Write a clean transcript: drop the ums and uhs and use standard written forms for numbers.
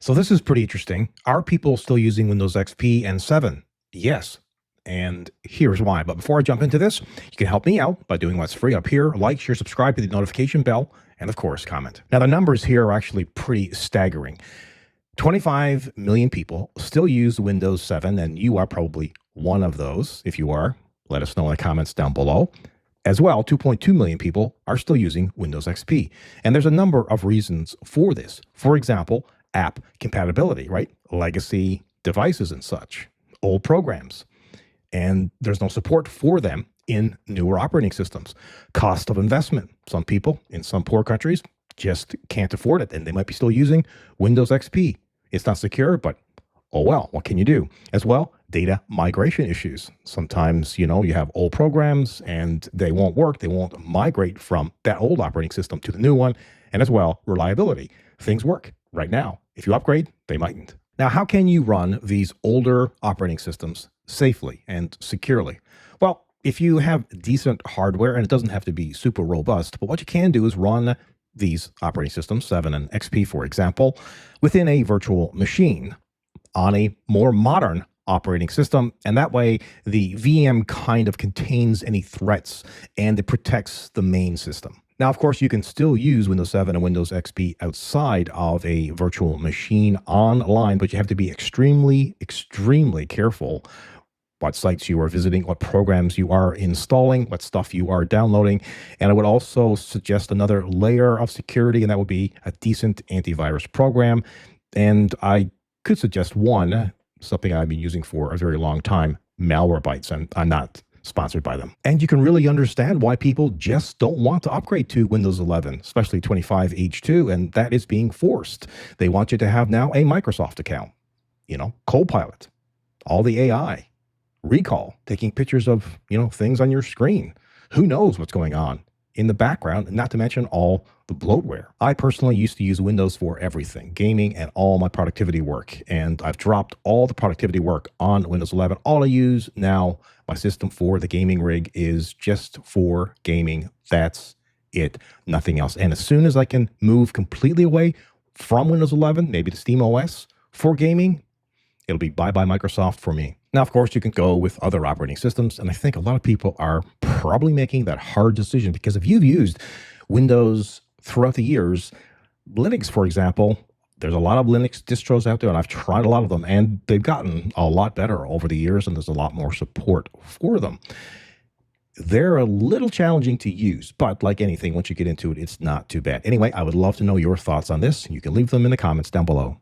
So this is pretty interesting. Are people still using Windows XP and 7? Yes. And here's why. But before I jump into this, you can help me out by doing what's free up here. Like, share, subscribe to the notification bell, and of course, comment. Now, the numbers here are actually pretty staggering. 25 million people still use Windows 7, and you are probably one of those. If you are, let us know in the comments down below. As well, 2.2 million people are still using Windows XP. And there's a number of reasons for this. For example, app compatibility, right? Legacy devices and such, old programs, and there's no support for them in newer operating systems. Cost of investment. Some people in some poor countries just can't afford it, and they might be still using Windows XP. It's not secure, but oh well, what can you do? As well, data migration issues. Sometimes, you have old programs and they won't work. They won't migrate from that old operating system to the new one. And as well, reliability. Things work right now. If you upgrade, they mightn't. Now, how can you run these older operating systems safely and securely? Well, if you have decent hardware, and it doesn't have to be super robust, but what you can do is run these operating systems, 7 and XP, for example, within a virtual machine on a more modern operating system. And that way, the VM kind of contains any threats and it protects the main system. Now, of course, you can still use Windows 7 and Windows XP outside of a virtual machine online, but you have to be extremely, extremely careful what sites you are visiting, what programs you are installing, what stuff you are downloading. And I would also suggest another layer of security, and that would be a decent antivirus program. And I could suggest one, something I've been using for a very long time, Malwarebytes, and I'm not sponsored by them. And you can really understand why people just don't want to upgrade to Windows 11, especially 25H2, and that is being forced. They want you to have now a Microsoft account, CoPilot, all the AI, Recall, taking pictures of, things on your screen. Who knows what's going on in the background, not to mention all the bloatware. I personally used to use Windows for everything, gaming and all my productivity work. And I've dropped all the productivity work on Windows 11. All I use now, my system for the gaming rig is just for gaming. That's it, nothing else. And as soon as I can move completely away from Windows 11, maybe to SteamOS for gaming, it'll be bye-bye Microsoft for me. Now, of course, you can go with other operating systems, and I think a lot of people are probably making that hard decision because if you've used Windows throughout the years, Linux, for example, there's a lot of Linux distros out there, and I've tried a lot of them, and they've gotten a lot better over the years, and there's a lot more support for them. They're a little challenging to use, but like anything, once you get into it, it's not too bad. Anyway, I would love to know your thoughts on this. You can leave them in the comments down below.